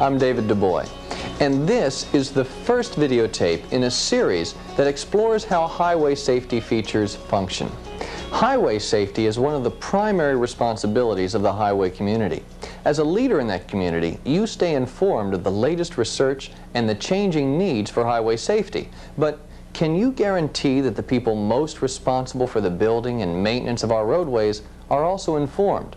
I'm David DuBois, and this is the first videotape in a series that explores how highway safety features function. Highway safety is one of the primary responsibilities of the highway community. As a leader in that community, you stay informed of the latest research and the changing needs for highway safety. But can you guarantee that the people most responsible for the building and maintenance of our roadways are also informed?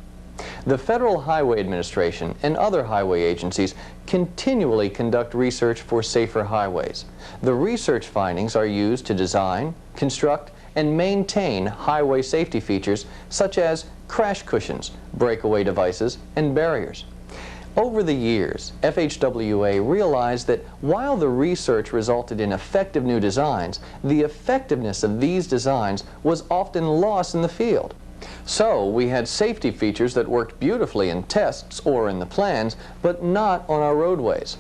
The Federal Highway Administration and other highway agencies continually conduct research for safer highways. The research findings are used to design, construct, and maintain highway safety features such as crash cushions, breakaway devices, and barriers. Over the years, FHWA realized that while the research resulted in effective new designs, the effectiveness of these designs was often lost in the field. So we had safety features that worked beautifully in tests or in the plans, but not on our roadways.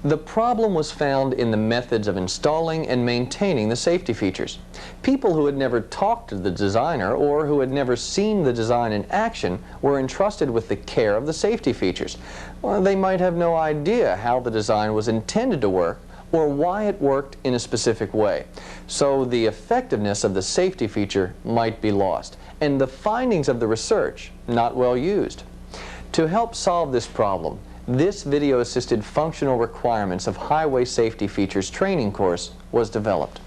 The problem was found in the methods of installing and maintaining the safety features. People who had never talked to the designer or who had never seen the design in action were entrusted with the care of the safety features. Well, they might have no idea how the design was intended to work or why it worked in a specific way. So the effectiveness of the safety feature might be lost, and the findings of the research not well used. To help solve this problem, this video-assisted functional requirements of highway safety features training course was developed.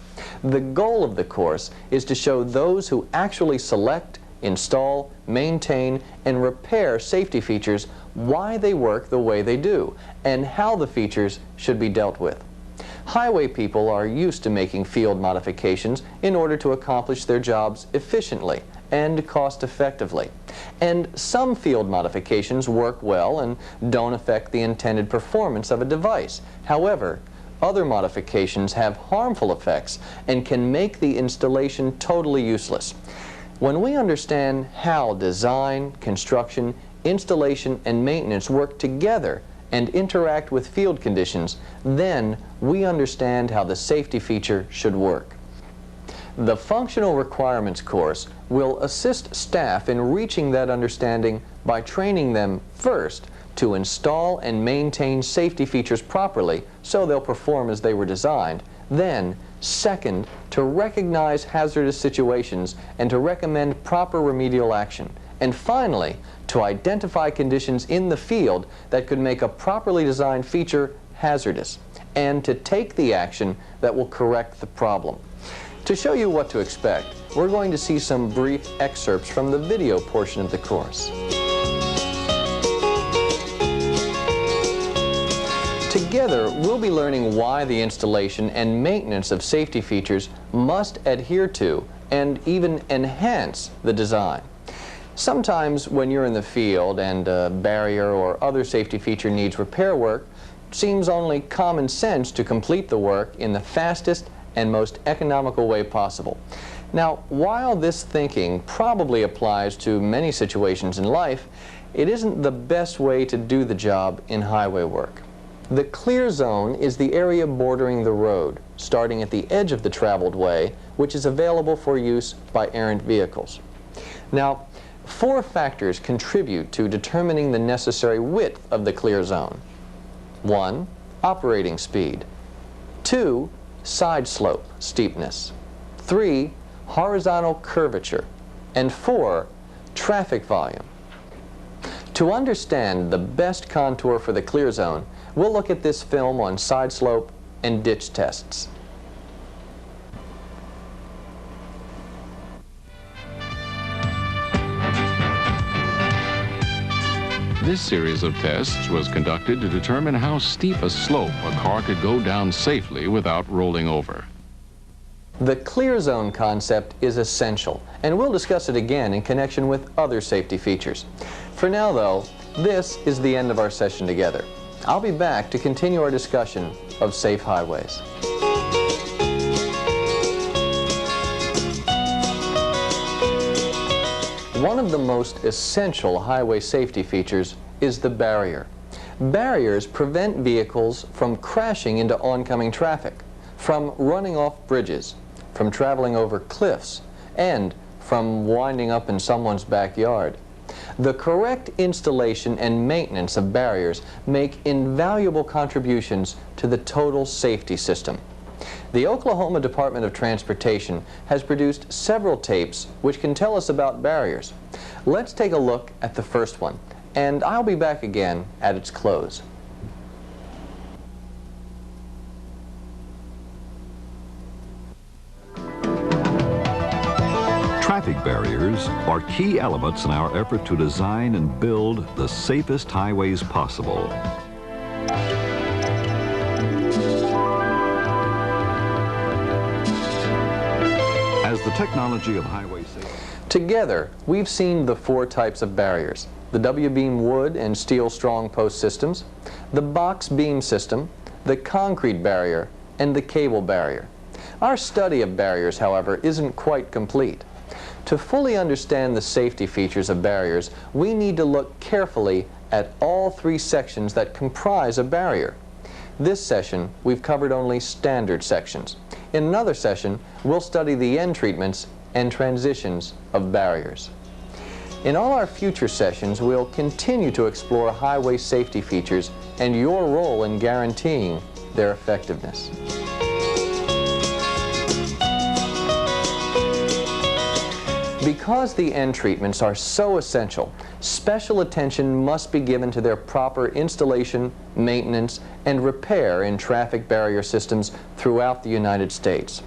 The goal of the course is to show those who actually select, install, maintain, and repair safety features why they work the way they do, and how the features should be dealt with. Highway people are used to making field modifications in order to accomplish their jobs efficiently and cost-effectively. And some field modifications work well and don't affect the intended performance of a device. However, other modifications have harmful effects and can make the installation totally useless. When we understand how design, construction, installation, and maintenance work together and interact with field conditions, then we understand how the safety feature should work. The Functional Requirements course will assist staff in reaching that understanding by training them first to install and maintain safety features properly so they'll perform as they were designed, then second, to recognize hazardous situations and to recommend proper remedial action, and finally, to identify conditions in the field that could make a properly designed feature hazardous, and to take the action that will correct the problem. To show you what to expect, we're going to see some brief excerpts from the video portion of the course. Together, we'll be learning why the installation and maintenance of safety features must adhere to and even enhance the design. Sometimes when you're in the field and a barrier or other safety feature needs repair work, it seems only common sense to complete the work in the fastest and most economical way possible. Now, while this thinking probably applies to many situations in life, it isn't the best way to do the job in highway work. The clear zone is the area bordering the road, starting at the edge of the traveled way, which is available for use by errant vehicles. Now, 4 factors contribute to determining the necessary width of the clear zone. 1. Operating speed. 2. Side slope steepness. 3. Horizontal curvature. And 4. Traffic volume. To understand the best contour for the clear zone, we'll look at this film on side slope and ditch tests. This series of tests was conducted to determine how steep a slope a car could go down safely without rolling over. The clear zone concept is essential, and we'll discuss it again in connection with other safety features. For now, though, this is the end of our session together. I'll be back to continue our discussion of safe highways. One of the most essential highway safety features is the barrier. Barriers prevent vehicles from crashing into oncoming traffic, from running off bridges, from traveling over cliffs, and from winding up in someone's backyard. The correct installation and maintenance of barriers make invaluable contributions to the total safety system. The Oklahoma Department of Transportation has produced several tapes which can tell us about barriers. Let's take a look at the first one, and I'll be back again at its close. Traffic barriers are key elements in our effort to design and build the safest highways possible. As the technology of highway safety... Together, we've seen the four types of barriers: the W-beam wood and steel strong post systems, the box beam system, the concrete barrier, and the cable barrier. Our study of barriers, however, isn't quite complete. To fully understand the safety features of barriers, we need to look carefully at all three sections that comprise a barrier. This session, we've covered only standard sections. In another session, we'll study the end treatments and transitions of barriers. In all our future sessions, we'll continue to explore highway safety features and your role in guaranteeing their effectiveness. Because the end treatments are so essential, special attention must be given to their proper installation, maintenance, and repair in traffic barrier systems throughout the United States.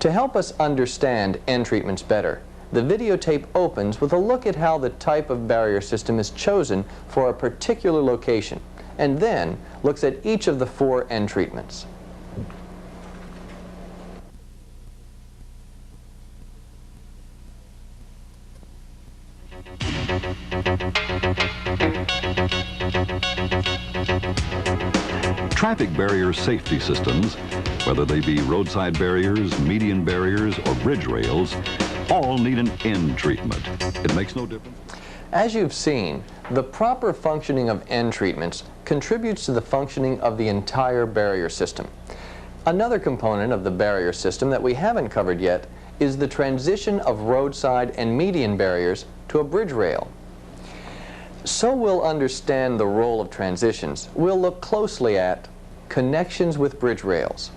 To help us understand end treatments better, the videotape opens with a look at how the type of barrier system is chosen for a particular location, and then looks at each of the four end treatments. Traffic barrier safety systems, whether they be roadside barriers, median barriers, or bridge rails, all need an end treatment. It makes no difference. As you've seen, the proper functioning of end treatments contributes to the functioning of the entire barrier system. Another component of the barrier system that we haven't covered yet is the transition of roadside and median barriers to a bridge rail. So we'll understand the role of transitions, we'll look closely at connections with bridge rails,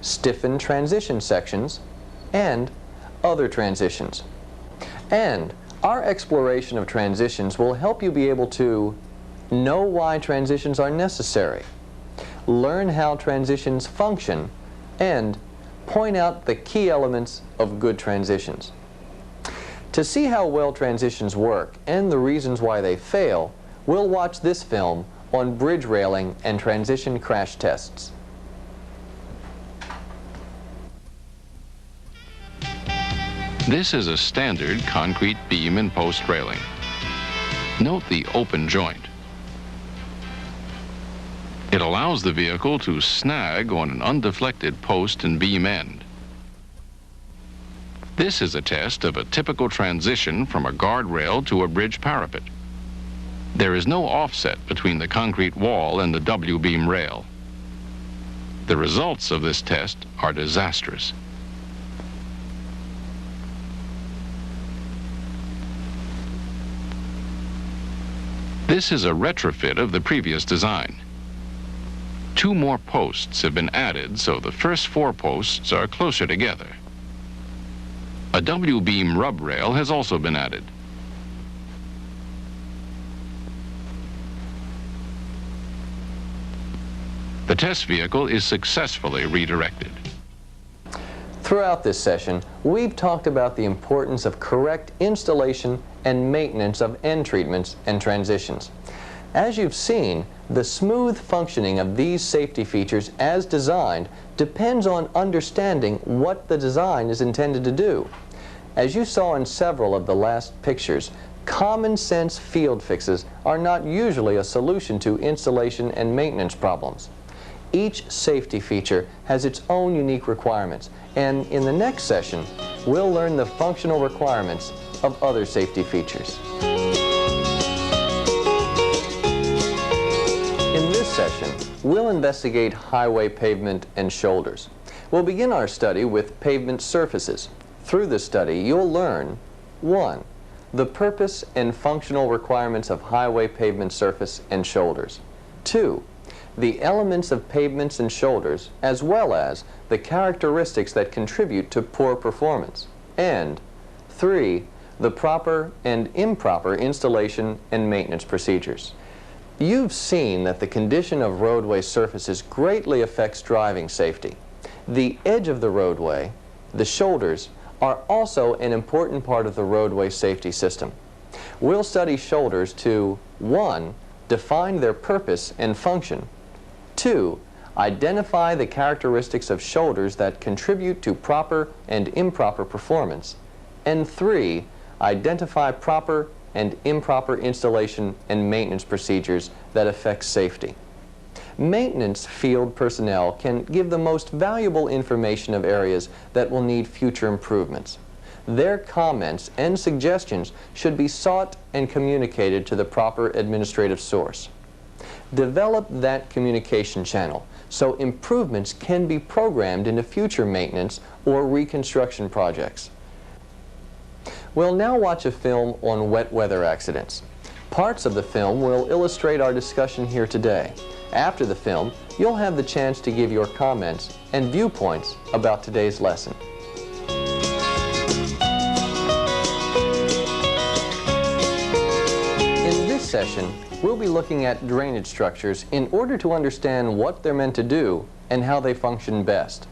stiffened transition sections, and other transitions. And our exploration of transitions will help you be able to know why transitions are necessary, learn how transitions function, and point out the key elements of good transitions. To see how well transitions work and the reasons why they fail, we'll watch this film on bridge railing and transition crash tests. This is a standard concrete beam and post railing. Note the open joint. It allows the vehicle to snag on an undeflected post and beam end. This is a test of a typical transition from a guardrail to a bridge parapet. There is no offset between the concrete wall and the W-beam rail. The results of this test are disastrous. This is a retrofit of the previous design. 2 more posts have been added, so the first 4 posts are closer together. A W-beam rub rail has also been added. The test vehicle is successfully redirected. Throughout this session, we've talked about the importance of correct installation and maintenance of end treatments and transitions. As you've seen, the smooth functioning of these safety features as designed depends on understanding what the design is intended to do. As you saw in several of the last pictures, common sense field fixes are not usually a solution to installation and maintenance problems. Each safety feature has its own unique requirements, and in the next session, we'll learn the functional requirements of other safety features. In this session, we'll investigate highway pavement and shoulders. We'll begin our study with pavement surfaces. Through this study, you'll learn 1. the purpose and functional requirements of highway pavement surface and shoulders. 2, the elements of pavements and shoulders, as well as the characteristics that contribute to poor performance. And 3, the proper and improper installation and maintenance procedures. You've seen that the condition of roadway surfaces greatly affects driving safety. The edge of the roadway, the shoulders, are also an important part of the roadway safety system. We'll study shoulders to 1, define their purpose and function, 2, identify the characteristics of shoulders that contribute to proper and improper performance, and 3, identify proper and improper installation and maintenance procedures that affect safety. Maintenance field personnel can give the most valuable information of areas that will need future improvements. Their comments and suggestions should be sought and communicated to the proper administrative source. Develop that communication channel so improvements can be programmed into future maintenance or reconstruction projects. We'll now watch a film on wet weather accidents. Parts of the film will illustrate our discussion here today. After the film, you'll have the chance to give your comments and viewpoints about today's lesson. In this session, we'll be looking at drainage structures in order to understand what they're meant to do and how they function best.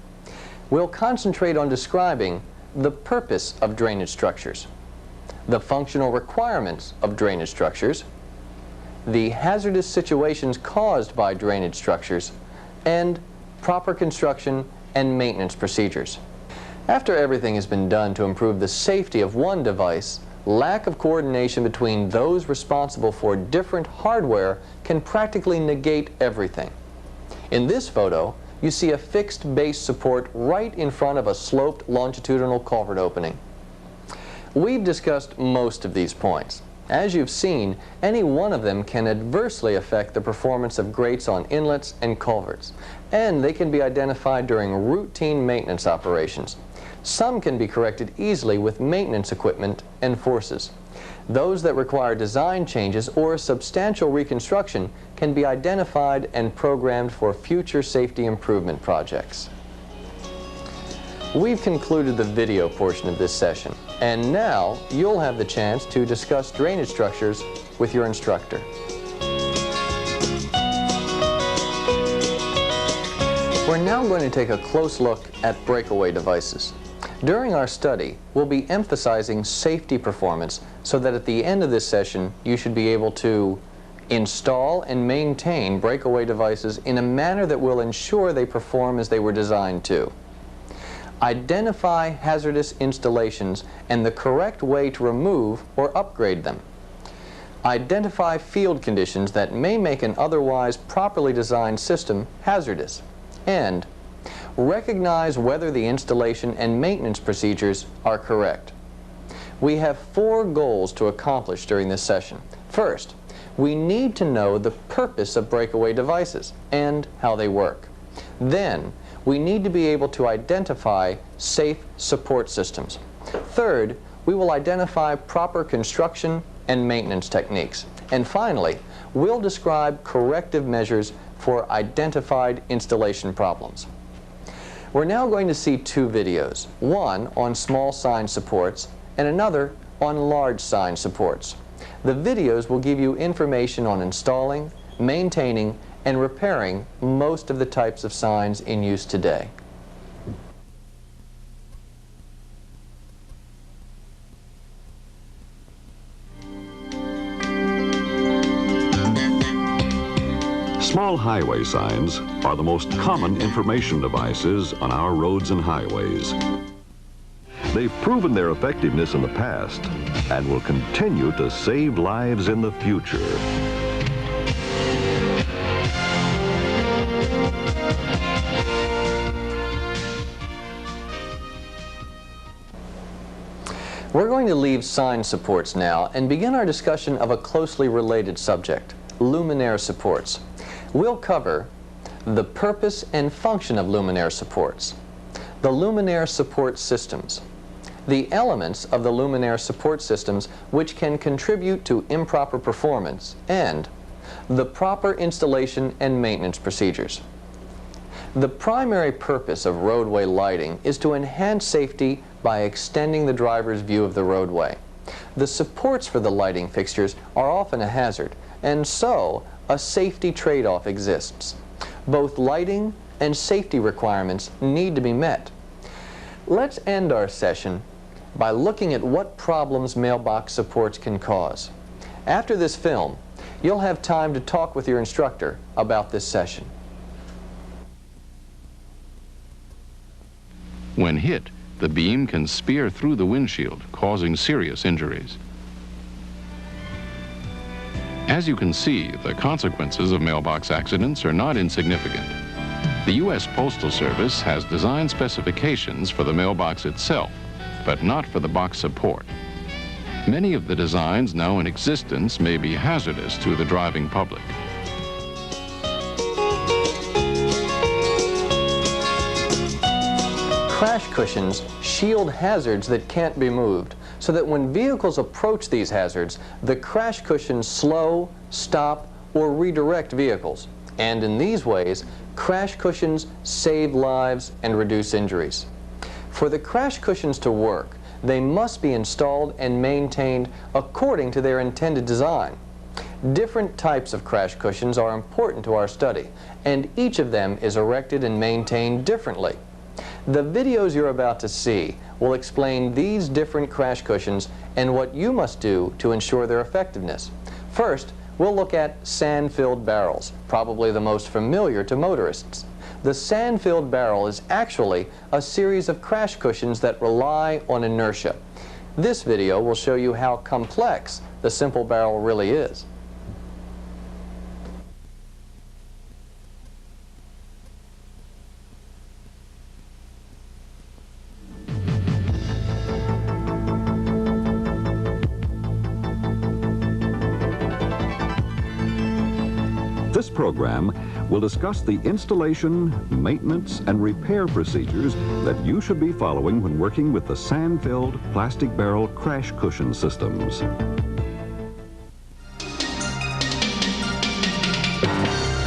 We'll concentrate on describing the purpose of drainage structures, the functional requirements of drainage structures, the hazardous situations caused by drainage structures, and proper construction and maintenance procedures. After everything has been done to improve the safety of one device, lack of coordination between those responsible for different hardware can practically negate everything. In this photo, you see a fixed base support right in front of a sloped longitudinal culvert opening. We've discussed most of these points. As you've seen, any one of them can adversely affect the performance of grates on inlets and culverts, and they can be identified during routine maintenance operations. Some can be corrected easily with maintenance equipment and forces. Those that require design changes or substantial reconstruction can be identified and programmed for future safety improvement projects. We've concluded the video portion of this session, and now you'll have the chance to discuss drainage structures with your instructor. We're now going to take a close look at breakaway devices. During our study, we'll be emphasizing safety performance so that at the end of this session, you should be able to install and maintain breakaway devices in a manner that will ensure they perform as they were designed to. Identify hazardous installations and the correct way to remove or upgrade them. Identify field conditions that may make an otherwise properly designed system hazardous. And recognize whether the installation and maintenance procedures are correct. We have 4 goals to accomplish during this session. First, we need to know the purpose of breakaway devices and how they work. Then, we need to be able to identify safe support systems. Third, we will identify proper construction and maintenance techniques. And finally, we'll describe corrective measures for identified installation problems. We're now going to see 2 videos, one on small sign supports and another on large sign supports. The videos will give you information on installing, maintaining, and repairing most of the types of signs in use today. Small highway signs are the most common information devices on our roads and highways. They've proven their effectiveness in the past and will continue to save lives in the future. We're going to leave sign supports now and begin our discussion of a closely related subject, luminaire supports. We'll cover the purpose and function of luminaire supports, the luminaire support systems, the elements of the luminaire support systems which can contribute to improper performance, and the proper installation and maintenance procedures. The primary purpose of roadway lighting is to enhance safety by extending the driver's view of the roadway. The supports for the lighting fixtures are often a hazard, and so a safety trade-off exists. Both lighting and safety requirements need to be met. Let's end our session by looking at what problems mailbox supports can cause. After this film, you'll have time to talk with your instructor about this session. When hit, the beam can spear through the windshield, causing serious injuries. As you can see, the consequences of mailbox accidents are not insignificant. The U.S. Postal Service has design specifications for the mailbox itself, but not for the box support. Many of the designs now in existence may be hazardous to the driving public. Crash cushions shield hazards that can't be moved, so that when vehicles approach these hazards, the crash cushions slow, stop, or redirect vehicles. And in these ways, crash cushions save lives and reduce injuries. For the crash cushions to work, they must be installed and maintained according to their intended design. Different types of crash cushions are important to our study, and each of them is erected and maintained differently. The videos you're about to see will explain these different crash cushions and what you must do to ensure their effectiveness. First, we'll look at sand-filled barrels, probably the most familiar to motorists. The sand-filled barrel is actually a series of crash cushions that rely on inertia. This video will show you how complex the simple barrel really is. This program will discuss the installation, maintenance, and repair procedures that you should be following when working with the sand-filled plastic barrel crash cushion systems.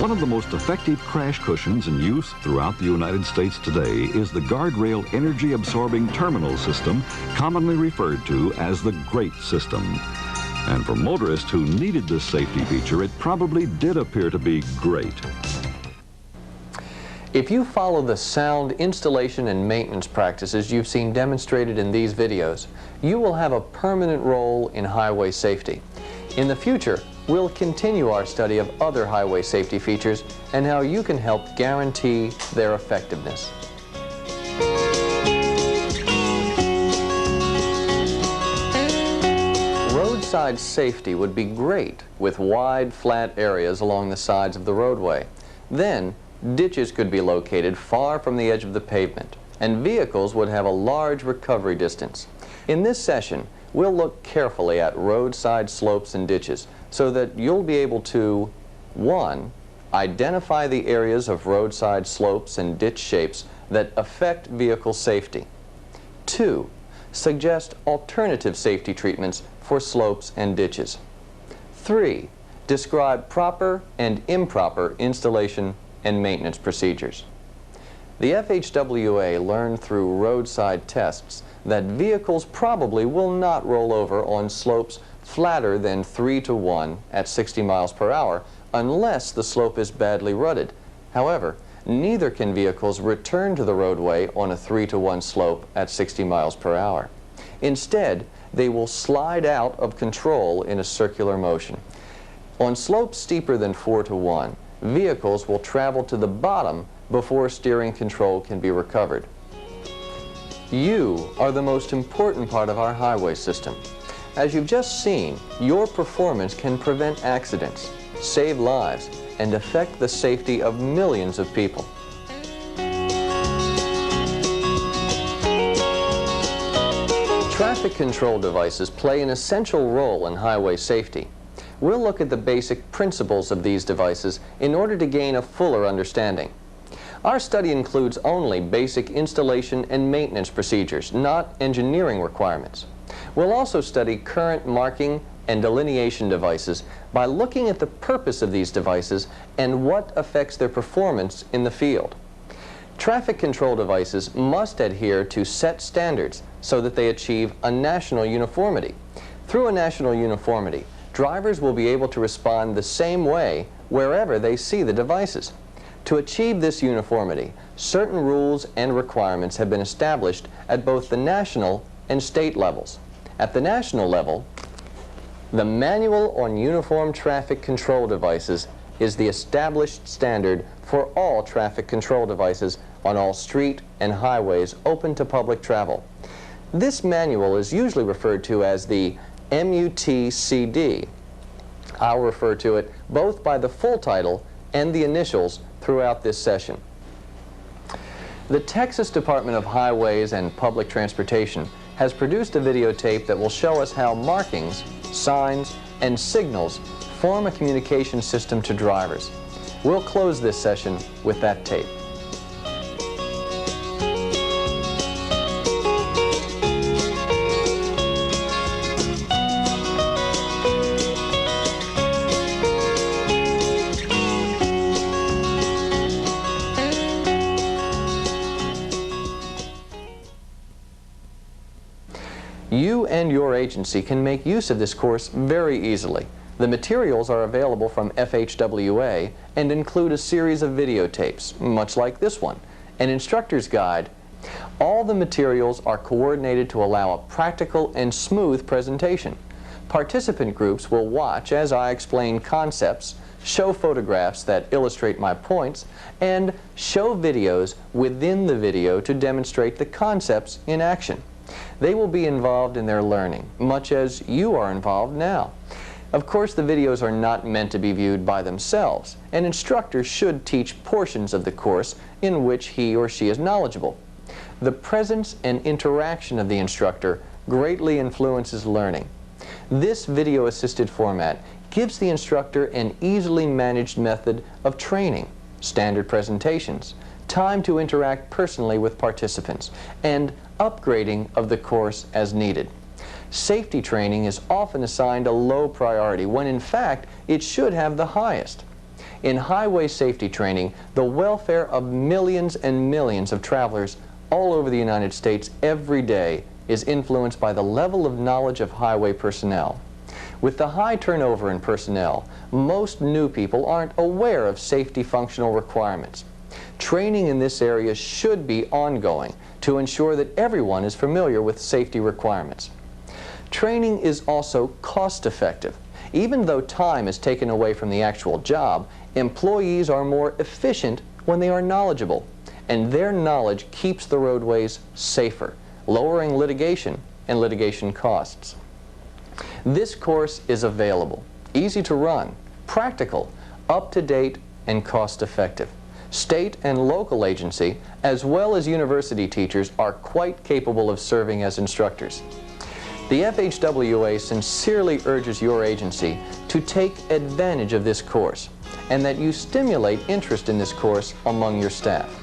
One of the most effective crash cushions in use throughout the United States today is the guardrail energy-absorbing terminal system, commonly referred to as the GREAT system. And for motorists who needed this safety feature, it probably did appear to be great. If you follow the sound installation and maintenance practices you've seen demonstrated in these videos, you will have a permanent role in highway safety. In the future, we'll continue our study of other highway safety features and how you can help guarantee their effectiveness. Roadside safety would be great with wide, flat areas along the sides of the roadway. Then, ditches could be located far from the edge of the pavement, and vehicles would have a large recovery distance. In this session, we'll look carefully at roadside slopes and ditches so that you'll be able to, 1, identify the areas of roadside slopes and ditch shapes that affect vehicle safety. 2, suggest alternative safety treatments for slopes and ditches. 3, describe proper and improper installation and maintenance procedures. The FHWA learned through roadside tests that vehicles probably will not roll over on slopes flatter than 3:1 at 60 miles per hour unless the slope is badly rutted. However, neither can vehicles return to the roadway on a 3:1 slope at 60 miles per hour. Instead, they will slide out of control in a circular motion. On slopes steeper than 4:1, vehicles will travel to the bottom before steering control can be recovered. You are the most important part of our highway system. As you've just seen, your performance can prevent accidents, save lives, and affect the safety of millions of people. Traffic control devices play an essential role in highway safety. We'll look at the basic principles of these devices in order to gain a fuller understanding. Our study includes only basic installation and maintenance procedures, not engineering requirements. We'll also study current marking and delineation devices by looking at the purpose of these devices and what affects their performance in the field. Traffic control devices must adhere to set standards so that they achieve a national uniformity. Through a national uniformity, drivers will be able to respond the same way wherever they see the devices. To achieve this uniformity, certain rules and requirements have been established at both the national and state levels. At the national level, the Manual on Uniform Traffic Control Devices is the established standard for all traffic control devices on all street and highways open to public travel. This manual is usually referred to as the MUTCD. I'll refer to it both by the full title and the initials throughout this session. The Texas Department of Highways and Public Transportation has produced a videotape that will show us how markings, signs, and signals form a communication system to drivers. We'll close this session with that tape. You and your agency can make use of this course very easily. The materials are available from FHWA and include a series of videotapes, much like this one, an instructor's guide. All the materials are coordinated to allow a practical and smooth presentation. Participant groups will watch as I explain concepts, show photographs that illustrate my points, and show videos within the video to demonstrate the concepts in action. They will be involved in their learning, much as you are involved now. Of course, the videos are not meant to be viewed by themselves. An instructor should teach portions of the course in which he or she is knowledgeable. The presence and interaction of the instructor greatly influences learning. This video-assisted format gives the instructor an easily managed method of training, standard presentations, time to interact personally with participants, and upgrading of the course as needed. Safety training is often assigned a low priority when in fact it should have the highest. In highway safety training, the welfare of millions and millions of travelers all over the United States every day is influenced by the level of knowledge of highway personnel. With the high turnover in personnel, most new people aren't aware of safety functional requirements. Training in this area should be ongoing to ensure that everyone is familiar with safety requirements. Training is also cost-effective. Even though time is taken away from the actual job, employees are more efficient when they are knowledgeable, and their knowledge keeps the roadways safer, lowering litigation and litigation costs. This course is available, easy to run, practical, up-to-date, and cost-effective. State and local agency, as well as university teachers, are quite capable of serving as instructors. The FHWA sincerely urges your agency to take advantage of this course and that you stimulate interest in this course among your staff.